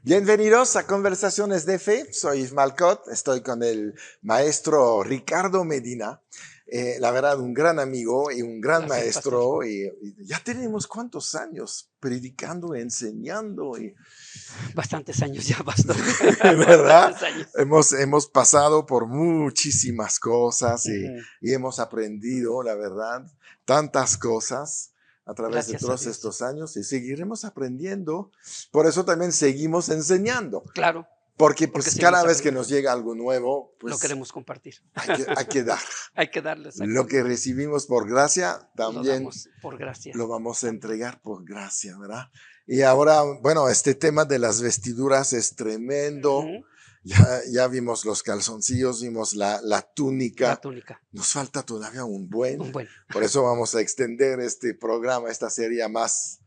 Bienvenidos a Conversaciones de Fe. Soy Ismael Cot, estoy con el maestro Ricardo Medina. La verdad, un gran amigo y un gran maestro. Y ya tenemos ¿cuántos años predicando, enseñando? Bastantes años ya, pastor. ¿Verdad? Hemos pasado por muchísimas cosas y hemos aprendido, la verdad, tantas cosas a través de todos estos años y seguiremos aprendiendo. Por eso también seguimos enseñando. Claro. Porque cada vez que nos llega algo nuevo, pues lo queremos compartir. Hay que dar. Hay que darles. Lo que recibimos por gracia, también lo damos por gracia. Lo vamos a entregar por gracia, ¿verdad? Y ahora, bueno, este tema de las vestiduras es tremendo. Ya vimos los calzoncillos, vimos la túnica. La túnica. Nos falta todavía un buen. Por eso vamos a extender este programa, esta serie a más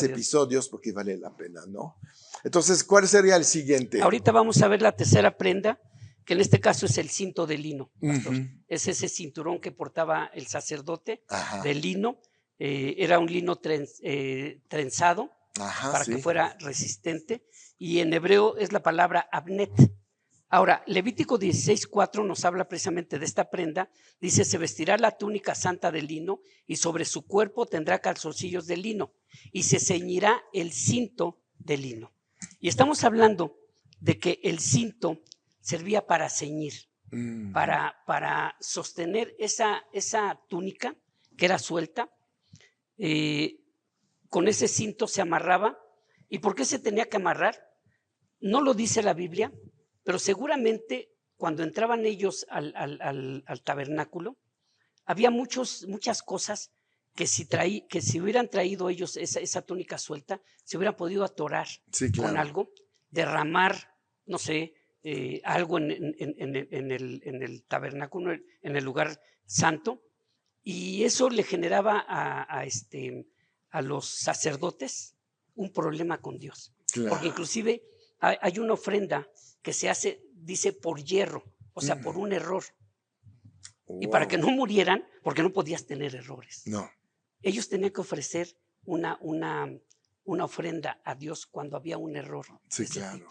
episodios, porque vale la pena, ¿no? Entonces, ¿cuál sería el siguiente? Ahorita vamos a ver la tercera prenda, que en este caso es el cinto de lino, pastor. Es ese cinturón que portaba el sacerdote de lino. Era un lino trenzado para que fuera resistente. Y en hebreo es la palabra abnet. Ahora, Levítico 16:4 nos habla precisamente de esta prenda. Dice, se vestirá la túnica santa de lino y sobre su cuerpo tendrá calzoncillos de lino y se ceñirá el cinto de lino. Y estamos hablando de que el cinto servía para ceñir, para sostener esa túnica que era suelta. Con ese cinto se amarraba. ¿Y por qué se tenía que amarrar? No lo dice la Biblia, pero seguramente cuando entraban ellos al tabernáculo, había muchas cosas que si hubieran traído ellos esa túnica suelta, se hubieran podido atorar con algo, derramar, no sé, algo en el tabernáculo, en el lugar santo, y eso le generaba a los sacerdotes un problema con Dios. Claro. Porque inclusive hay una ofrenda que se hace, dice, por hierro, o sea, por un error. Wow. Y para que no murieran, porque no podías tener errores. No. Ellos tenían que ofrecer una ofrenda a Dios cuando había un error. Sí, claro.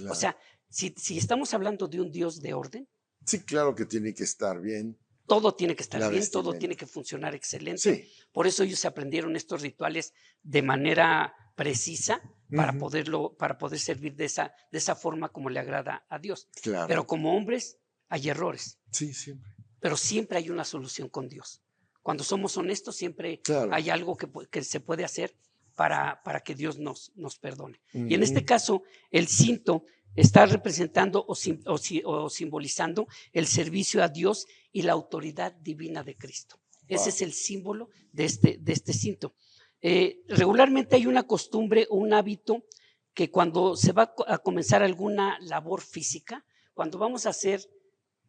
O sea, si estamos hablando de un Dios de orden. Sí, claro que tiene que estar bien. Todo tiene que estar bien, todo tiene que funcionar excelente. Sí. Por eso ellos aprendieron estos rituales de manera precisa para poder servir de esa forma como le agrada a Dios. Claro. Pero como hombres hay errores. Sí, siempre. Pero siempre hay una solución con Dios. Cuando somos honestos siempre hay algo que se puede hacer para que Dios nos perdone. Y en este caso el cinto está representando o simbolizando el servicio a Dios y la autoridad divina de Cristo. Ese es el símbolo de este cinto. Regularmente hay una costumbre o un hábito que cuando se va a comenzar alguna labor física, cuando vamos a hacer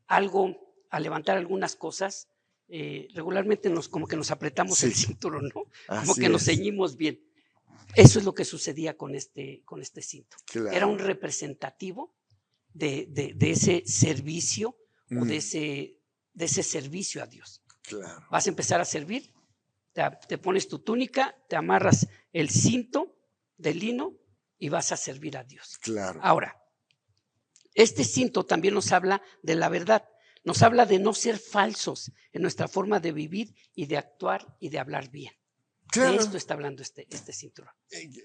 algo, a levantar algunas cosas, regularmente como que nos apretamos el cinturón, ¿no? Como que nos ceñimos bien. Eso es lo que sucedía con este cinto. Claro. Era un representativo de ese servicio o de ese servicio a Dios. Claro. Vas a empezar a servir, te pones tu túnica, te amarras el cinto de lino y vas a servir a Dios. Claro. Ahora, este cinto también nos habla de la verdad. Nos habla de no ser falsos en nuestra forma de vivir y de actuar y de hablar bien. Claro. De esto está hablando este cinturón.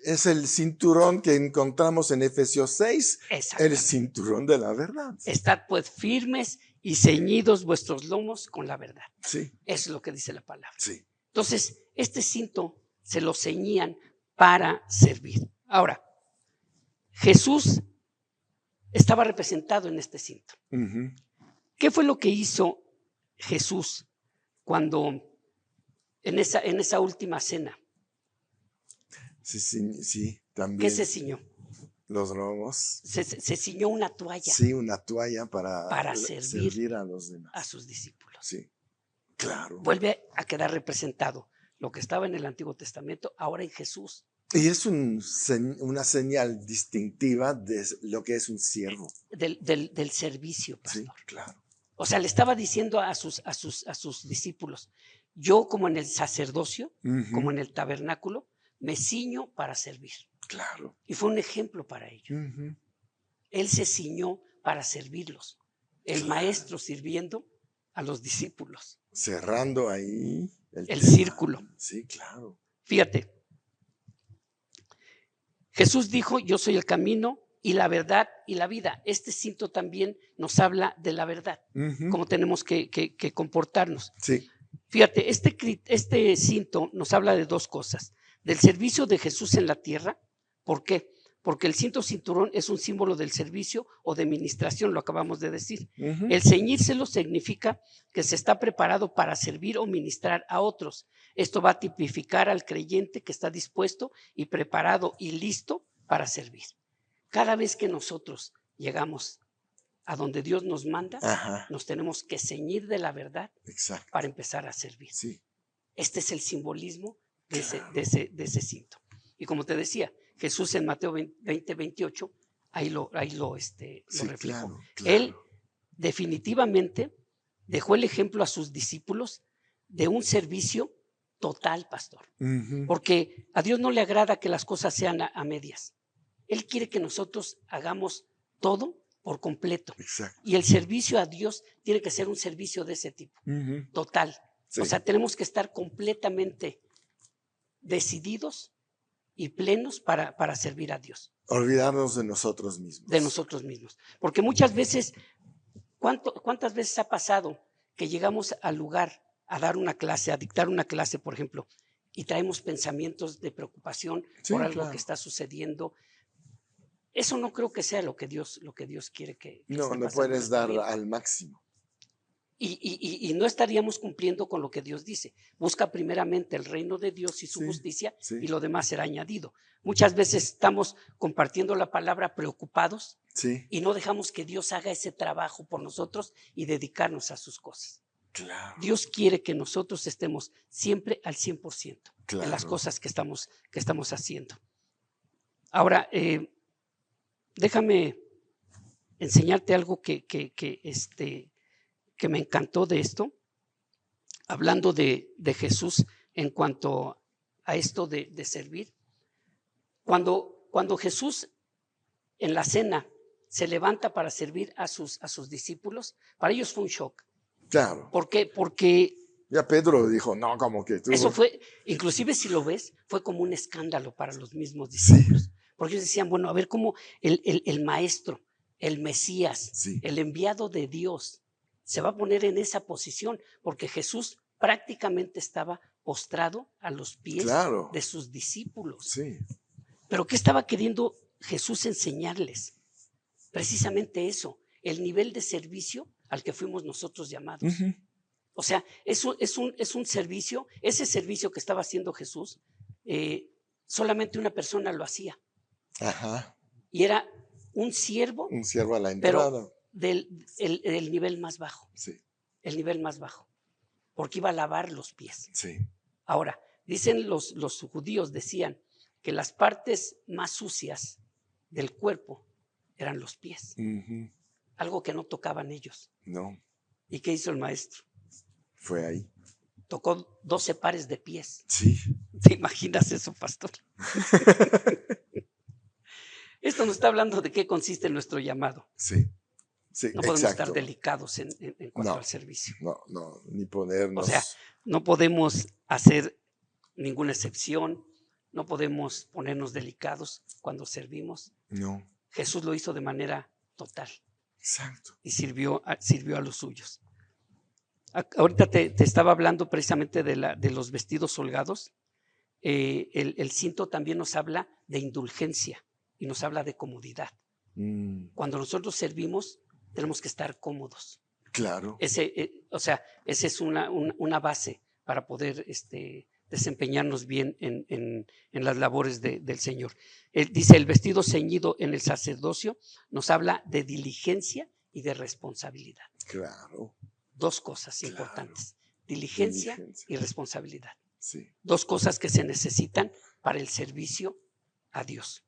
Es el cinturón que encontramos en Efesios 6, el cinturón de la verdad. Estad pues firmes y ceñidos vuestros lomos con la verdad. Sí. Eso es lo que dice la palabra. Sí. Entonces, este cinto se lo ceñían para servir. Ahora, Jesús estaba representado en este cinto. ¿Qué fue lo que hizo Jesús cuando en esa última cena? Sí, también. ¿Qué se ciñó? Los lomos. Se ciñó una toalla. Sí, una toalla para servir a los demás. A sus discípulos. Sí, claro. Vuelve a quedar representado lo que estaba en el Antiguo Testamento, ahora en Jesús. Y es una señal distintiva de lo que es un siervo. Del servicio, pastor. Sí, claro. O sea, le estaba diciendo a sus discípulos, yo como en el sacerdocio, como en el tabernáculo, me ciño para servir. Claro. Y fue un ejemplo para ellos. Ujú. Él se ciñó para servirlos. El Claro. maestro sirviendo a los discípulos. Cerrando ahí el El tema. círculo. Sí, claro. Fíjate, Jesús dijo, yo soy el camino y la verdad y la vida. Este cinto también nos habla de la verdad, Ujú. cómo tenemos que comportarnos. Sí. Fíjate, este cinto nos habla de dos cosas. Del servicio de Jesús en la tierra. ¿Por qué? Porque el cinturón es un símbolo del servicio o de ministración, lo acabamos de decir. Ujú. El ceñírselo significa que se está preparado para servir o ministrar a otros. Esto va a tipificar al creyente que está dispuesto y preparado y listo para servir. Cada vez que nosotros llegamos a donde Dios nos manda, Ajá. nos tenemos que ceñir de la verdad. Exacto. Para empezar a servir. Sí. Este es el simbolismo de, Claro. de ese cinto. Y como te decía, Jesús en Mateo 20, 28, ahí lo Sí, reflejó. claro. Él definitivamente dejó el ejemplo a sus discípulos de un servicio total, pastor. Ujú. Porque a Dios no le agrada que las cosas sean a medias. Él quiere que nosotros hagamos todo por completo. Exacto. Y el servicio a Dios tiene que ser un servicio de ese tipo, Ujú. total. Sí. O sea, tenemos que estar completamente decididos y plenos para servir a Dios. Olvidarnos de nosotros mismos. De nosotros mismos. Porque muchas veces, ¿cuántas veces ha pasado que llegamos al lugar a dar una clase, a dictar una clase, por ejemplo, y traemos pensamientos de preocupación por algo que está sucediendo? Eso no creo que sea lo que Dios quiere que no, esté no pasando puedes en nuestra dar vida. al máximo. Y no estaríamos cumpliendo con lo que Dios dice. Busca primeramente el reino de Dios y su justicia, y lo demás será añadido. Muchas veces estamos compartiendo la palabra preocupados, y no dejamos que Dios haga ese trabajo por nosotros y dedicarnos a sus cosas. Claro. Dios quiere que nosotros estemos siempre al 100% en las cosas que estamos haciendo. Ahora, déjame enseñarte algo que me encantó de esto, hablando de Jesús en cuanto a esto de servir. Cuando Jesús en la cena se levanta para servir a sus discípulos, para ellos fue un shock. Claro. ¿Por qué? Porque ya Pedro dijo, no, como que tú. Eso fue, inclusive si lo ves, fue como un escándalo para los mismos discípulos. Sí. Porque ellos decían, bueno, a ver cómo el maestro, el Mesías, el enviado de Dios, se va a poner en esa posición, porque Jesús prácticamente estaba postrado a los pies de sus discípulos. Sí. Pero ¿qué estaba queriendo Jesús enseñarles? Precisamente eso, el nivel de servicio al que fuimos nosotros llamados. Uh-huh. O sea, es un servicio, ese servicio que estaba haciendo Jesús, solamente una persona lo hacía. Ajá. Y era un siervo. Un siervo a la entrada. Pero del nivel más bajo. Sí. El nivel más bajo. Porque iba a lavar los pies. Sí. Ahora, dicen los judíos, decían que las partes más sucias del cuerpo eran los pies. Uh-huh. Algo que no tocaban ellos. No. ¿Y qué hizo el maestro? Fue ahí. Tocó 12 pares de pies. Sí. ¿Te imaginas eso, pastor? Esto nos está hablando de qué consiste nuestro llamado. Sí. Sí, no podemos estar delicados en cuanto al servicio. No, ni ponernos. O sea, no podemos hacer ninguna excepción, no podemos ponernos delicados cuando servimos. No. Jesús lo hizo de manera total. Exacto. Y sirvió a los suyos. Ahorita te estaba hablando precisamente de los vestidos holgados. El cinto también nos habla de indulgencia y nos habla de comodidad. Cuando nosotros servimos, tenemos que estar cómodos. Claro. O sea, esa es una base para poder desempeñarnos bien en las labores del Señor. Él dice, el vestido ceñido en el sacerdocio nos habla de diligencia y de responsabilidad. Claro. Dos cosas importantes, diligencia y responsabilidad. Sí. Dos cosas que se necesitan para el servicio a Dios.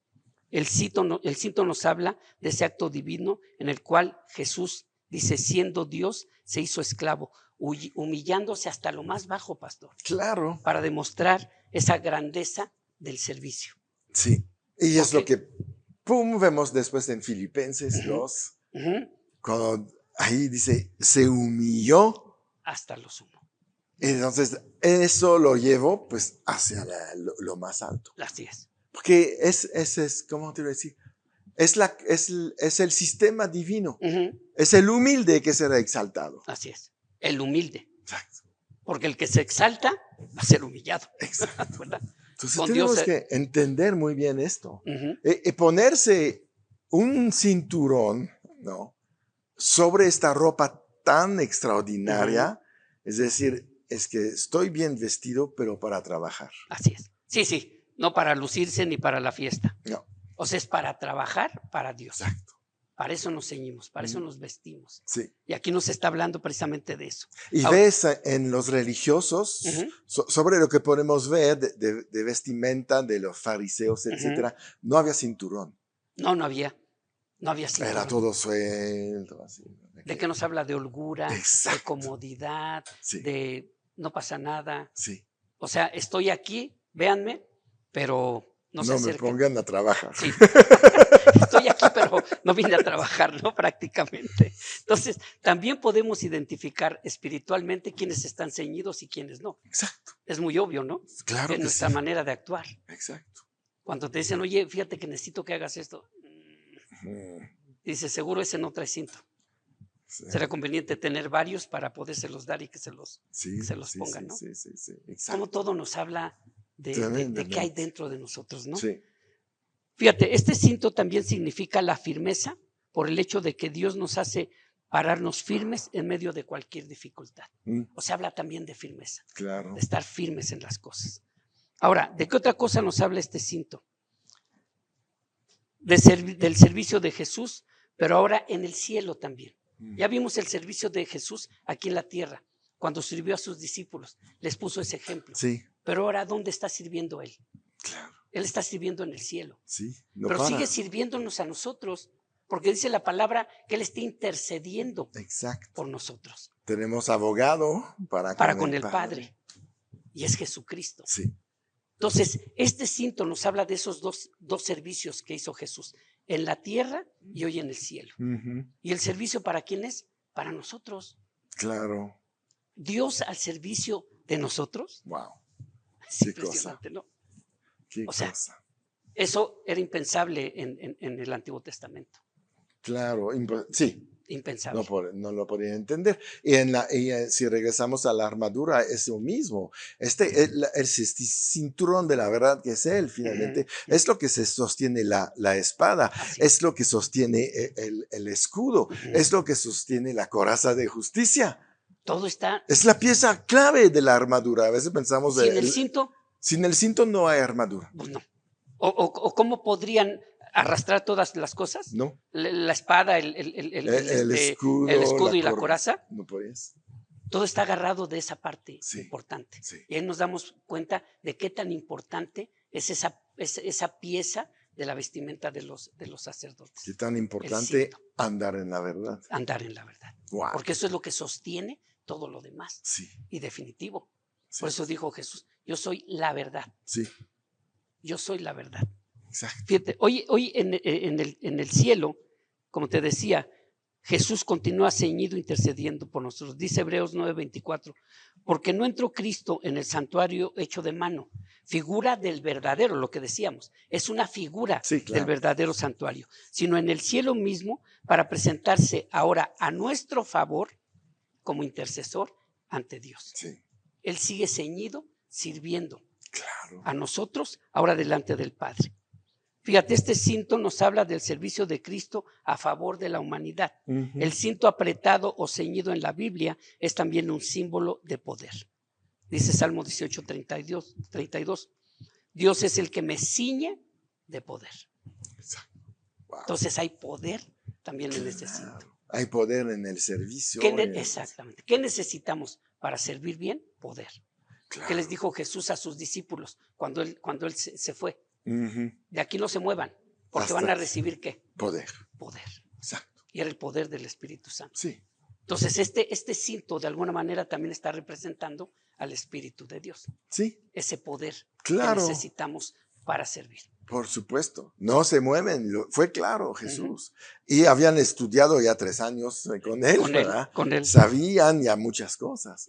El cinto nos habla de ese acto divino en el cual Jesús, dice, siendo Dios, se hizo esclavo, humillándose hasta lo más bajo, pastor. Claro. Para demostrar esa grandeza del servicio. Sí. Y es lo que, pum, vemos después en Filipenses 2, cuando ahí dice, se humilló hasta lo sumo. Entonces, eso lo llevo pues hacia lo más alto. Así es. Porque es ¿cómo te voy a decir? Es el sistema divino. Es el humilde que será exaltado. Así es. El humilde. Exacto. Porque el que se exalta va a ser humillado. Exacto. ¿Verdad? Entonces Con tenemos Dios, que entender muy bien esto. Ponerse un cinturón, ¿no?, sobre esta ropa tan extraordinaria, es decir, es que estoy bien vestido, pero para trabajar. Así es. Sí, sí. No para lucirse ni para la fiesta. No. O sea, es para trabajar para Dios. Exacto. Para eso nos ceñimos, para eso nos vestimos. Sí. Y aquí nos está hablando precisamente de eso. Y ahora, ves en los religiosos, sobre lo que podemos ver de vestimenta de los fariseos, etcétera, no había cinturón. No, no había cinturón. Era todo suelto, así. ¿De qué nos habla? De holgura, Exacto. de comodidad, Sí. de no pasa nada. Sí. O sea, estoy aquí, véanme, pero no se acerquen. Me pongan a trabajar. Sí. Estoy aquí, pero no vine a trabajar, ¿no? Prácticamente. Entonces, también podemos identificar espiritualmente quiénes están ceñidos y quiénes no. Exacto. Es muy obvio, ¿no? Claro. Es nuestra manera de actuar. Exacto. Cuando te dicen, oye, fíjate que necesito que hagas esto. Dice, seguro ese no trae cinto. Sí. Será conveniente tener varios para podérselos dar y que se los pongan, ¿no? Sí. Exacto. Como todo nos habla de qué hay dentro de nosotros, ¿no? Sí. Fíjate, este cinto también significa la firmeza por el hecho de que Dios nos hace pararnos firmes en medio de cualquier dificultad. O sea, habla también de firmeza. Claro. De estar firmes en las cosas. Ahora, ¿de qué otra cosa nos habla este cinto? Del servicio de Jesús, pero ahora en el cielo también. Ya vimos el servicio de Jesús aquí en la tierra, cuando sirvió a sus discípulos, les puso ese ejemplo. Sí. Pero ahora, ¿dónde está sirviendo Él? Claro. Él está sirviendo en el cielo. Sí. Pero sigue sirviéndonos a nosotros, porque dice la palabra que Él está intercediendo por nosotros. Tenemos abogado para con el Padre. Y es Jesucristo. Sí. Entonces, este cinto nos habla de esos dos servicios que hizo Jesús, en la tierra y hoy en el cielo. ¿Y el servicio para quién es? Para nosotros. Claro. Dios al servicio de nosotros. Wow. Es impresionante, ¿no? Qué cosa. Eso era impensable en el Antiguo Testamento. Claro, sí. Impensable. No lo podía entender. Y si regresamos a la armadura, es lo mismo. El cinturón de la verdad que es Él, finalmente, es lo que se sostiene la espada, es lo que sostiene el escudo, es lo que sostiene la coraza de justicia. Todo está. Es la pieza clave de la armadura. A veces pensamos. Sin el cinto. Sin el cinto no hay armadura. Pues no. ¿O cómo podrían arrastrar todas las cosas? No. La espada, el escudo y la coraza. No podías. Todo está agarrado de esa parte importante. Sí. Y ahí nos damos cuenta de qué tan importante es esa pieza de la vestimenta de los sacerdotes. Qué tan importante andar en la verdad. Andar en la verdad. Wow. Porque eso es lo que sostiene todo lo demás. Sí. Y definitivo. Sí. Por eso dijo Jesús, yo soy la verdad. Sí. Yo soy la verdad. Exacto. Fíjate, hoy en el cielo, como te decía, Jesús continúa ceñido intercediendo por nosotros. Dice Hebreos 9:24, porque no entró Cristo en el santuario hecho de mano, figura del verdadero, lo que decíamos, es una figura del verdadero santuario, sino en el cielo mismo para presentarse ahora a nuestro favor como intercesor ante Dios. Sí. Él sigue ceñido, sirviendo a nosotros, ahora delante del Padre. Fíjate, este cinto nos habla del servicio de Cristo a favor de la humanidad. El cinto apretado o ceñido en la Biblia es también un símbolo de poder. Dice Salmo 18:32, Dios es el que me ciñe de poder. Wow. Entonces hay poder también en este cinto. Hay poder en el servicio. Exactamente. ¿Qué necesitamos para servir bien? Poder. ¿Qué les dijo Jesús a sus discípulos cuando él se fue? De aquí no se muevan, porque van a recibir ¿qué? Poder. Exacto. Y era el poder del Espíritu Santo. Sí. Entonces este cinto de alguna manera también está representando al Espíritu de Dios. Sí. Ese poder que necesitamos para servir. Por supuesto, no se mueven, fue claro Jesús. Y habían estudiado ya 3 años con él, ¿verdad? Con él. Sabían ya muchas cosas.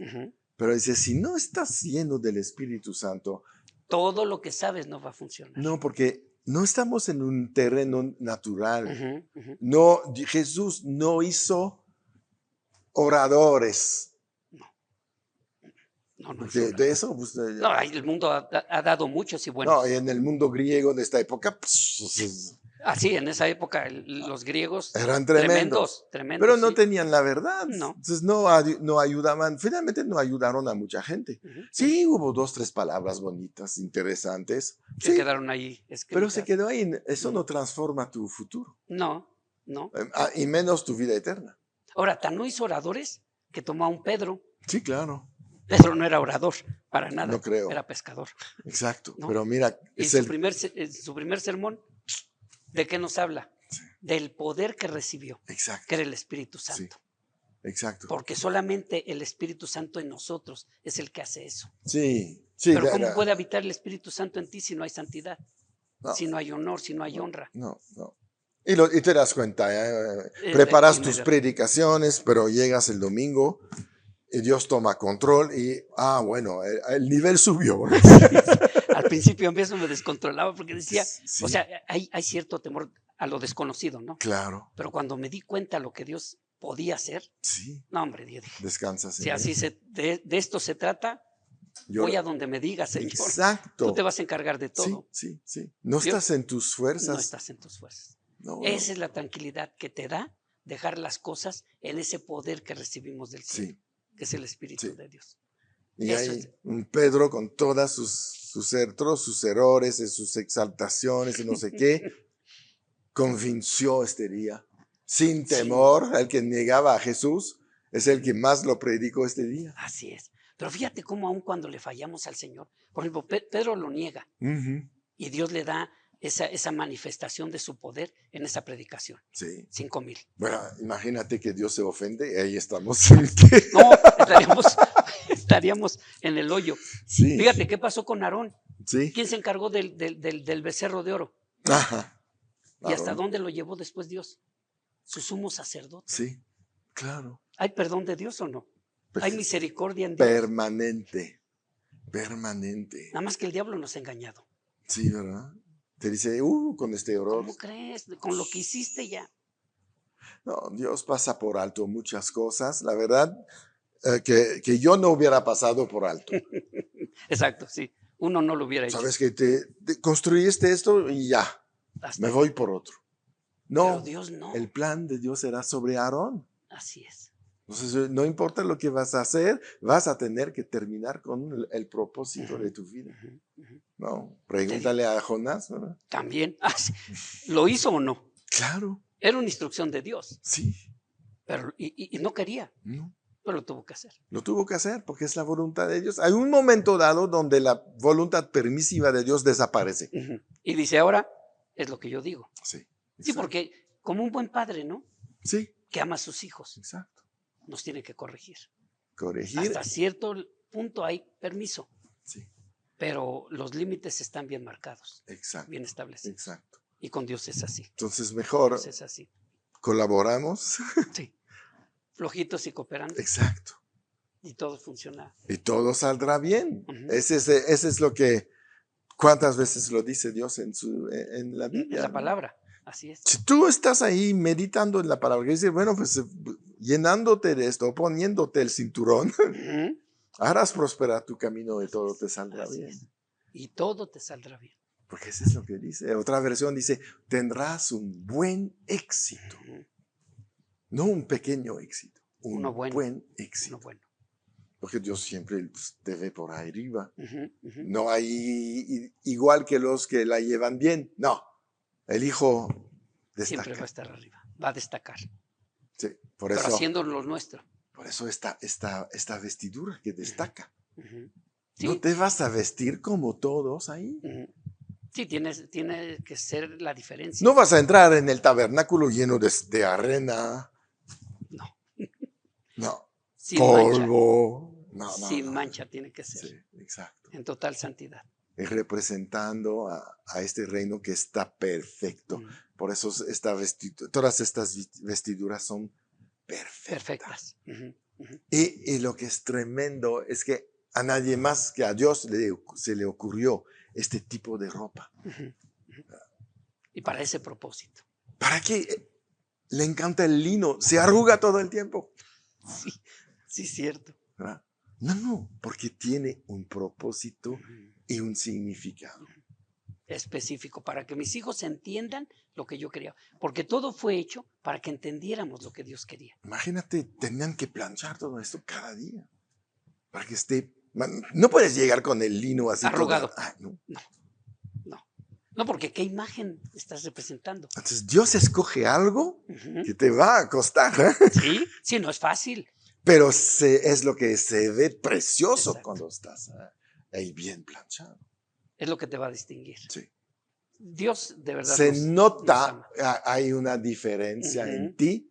Pero dice, si no estás lleno del Espíritu Santo, todo lo que sabes no va a funcionar. No, porque no estamos en un terreno natural. No, Jesús no hizo oradores. No de eso, pues, no, el mundo ha dado muchos y buenos. No, y en el mundo griego de esta época, pues, sí, en esa época los griegos eran tremendos, pero no tenían la verdad. No. Entonces no ayudaban, finalmente no ayudaron a mucha gente. Sí, hubo 2, 3 palabras bonitas, interesantes. Se quedaron ahí escritas. Pero se quedó ahí. Eso no transforma tu futuro. No. Y menos tu vida eterna. Ahora, tan no hizo oradores que tomó a un Pedro. Sí, claro. Pedro no era orador, para nada. No creo. Era pescador. Exacto. ¿No? Pero mira. Y su primer sermón, ¿de qué nos habla? Sí. Del poder que recibió. Exacto. Que era el Espíritu Santo. Sí. Exacto. Porque solamente el Espíritu Santo en nosotros es el que hace eso. Sí. Pero ¿cómo puede habitar el Espíritu Santo en ti si no hay santidad? No. Si no hay honor, si no hay honra. No. Y te das cuenta, preparas tus predicaciones, pero llegas el domingo y Dios toma control y, bueno, el nivel subió. Al principio a me descontrolaba porque decía, sí. O sea, hay cierto temor a lo desconocido, ¿no? Claro. Pero cuando me di cuenta lo que Dios podía hacer, sí. No, hombre, Dios dije. Descansas. Si así de esto se trata, voy a donde me digas, Señor. Exacto. Tú te vas a encargar de todo. Sí. No Dios, estás en tus fuerzas. No estás en tus fuerzas. Esa es la tranquilidad que te da dejar las cosas en ese poder que recibimos del cielo, que es el Espíritu de Dios. Y hay un Pedro con todas sus errores, sus exaltaciones y no sé qué, convenció este día, sin temor. El que negaba a Jesús es el que más lo predicó este día. Así es. Pero fíjate cómo aun cuando le fallamos al Señor, por ejemplo, Pedro lo niega y Dios le da esa manifestación de su poder en esa predicación. Sí. 5,000. Bueno, imagínate que Dios se ofende, ahí estamos. No, estaríamos en el hoyo. Sí. Fíjate qué pasó con Aarón. Sí. ¿Quién se encargó del becerro de oro? Ajá. ¿Y hasta dónde lo llevó después Dios? Su sumo sacerdote. Sí, claro. ¿Hay perdón de Dios o no? ¿Hay misericordia en Dios? Permanente. Nada más que el diablo nos ha engañado. Sí, ¿verdad? Te dice, con este horror. ¿Cómo crees? Con lo que hiciste ya. No, Dios pasa por alto muchas cosas. La verdad, que yo no hubiera pasado por alto. Exacto, sí. Uno no lo hubiera hecho. Sabes que te construiste esto y ya. Me voy por otro. No, pero Dios no. El plan de Dios será sobre Aarón. Así es. Entonces, no importa lo que vas a hacer, vas a tener que terminar con el propósito de tu vida. No, pregúntale a Jonás, ¿verdad? También. ¿Lo hizo o no? Claro. Era una instrucción de Dios. Sí. Pero, y no quería. No. Pero lo tuvo que hacer. Lo tuvo que hacer porque es la voluntad de Dios. Hay un momento dado donde la voluntad permisiva de Dios desaparece. Y dice, ahora es lo que yo digo. Sí. Sí, porque como un buen padre, ¿no? Sí. Que ama a sus hijos. Exacto. Nos tiene que corregir. Corregir. Hasta cierto punto hay permiso. Sí. Pero los límites están bien marcados. Exacto. Bien establecidos. Exacto. Y con Dios es así. Entonces mejor es así. Colaboramos. Sí. Flojitos y cooperando. Exacto. Y todo funciona. Y todo saldrá bien. Ese es lo que, ¿cuántas veces lo dice Dios en la Biblia? En la palabra. Así es. Si tú estás ahí meditando en la palabra, que dice, bueno, pues llenándote de esto, poniéndote el cinturón, harás prosperar tu camino y todo te saldrá bien. Y todo te saldrá bien. Porque eso es lo que dice. Otra versión dice, tendrás un buen éxito. No un pequeño éxito, un buen éxito. Uno bueno. Porque Dios siempre te ve por ahí arriba. No hay igual que los que la llevan bien. No. El hijo destaca. Siempre va a estar arriba, va a destacar. Sí, pero haciendo lo nuestro. Por eso esta vestidura que destaca. Sí. No te vas a vestir como todos ahí. Sí, tiene que ser la diferencia. No vas a entrar en el tabernáculo lleno de arena. No. No. Sin polvo. Mancha. Sin mancha tiene que ser. Sí, exacto. En total santidad. representando a este reino que está perfecto. Por eso todas estas vestiduras son perfectas. Y lo que es tremendo es que a nadie más que a Dios se le ocurrió este tipo de ropa. Y para ese propósito. ¿Para qué? Le encanta el lino, se arruga todo el tiempo. Sí, cierto. ¿Verdad? No, porque tiene un propósito y un significado específico para que mis hijos entiendan lo que yo quería, porque todo fue hecho para que entendiéramos lo que Dios quería. Imagínate, tenían que planchar todo esto cada día para que esté. No puedes llegar con el lino así arrugado. No, porque ¿qué imagen estás representando? Entonces Dios escoge algo que te va a costar. Sí, no es fácil. Pero es lo que se ve precioso. Exacto. Cuando estás ahí bien planchado. Es lo que te va a distinguir. Sí. Dios de verdad se nota, hay una diferencia en ti,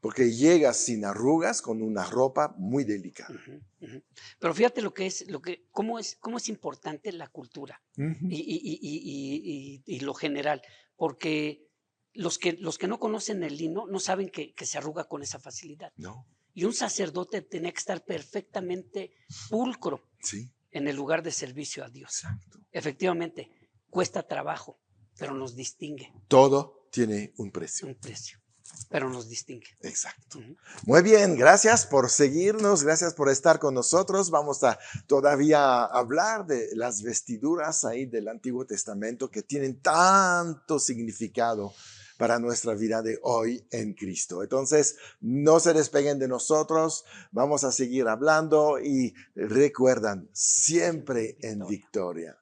porque llegas sin arrugas con una ropa muy delicada. Pero fíjate cómo es importante la cultura y lo general, porque los que no conocen el lino no saben que se arruga con esa facilidad. No. Y un sacerdote tenía que estar perfectamente pulcro en el lugar de servicio a Dios. Exacto. Efectivamente, cuesta trabajo, pero nos distingue. Todo tiene un precio. Un precio, pero nos distingue. Exacto. Muy bien, gracias por seguirnos, gracias por estar con nosotros. Vamos a todavía hablar de las vestiduras ahí del Antiguo Testamento que tienen tanto significado para nuestra vida de hoy en Cristo. Entonces, no se despeguen de nosotros, vamos a seguir hablando y recuerdan, siempre en victoria.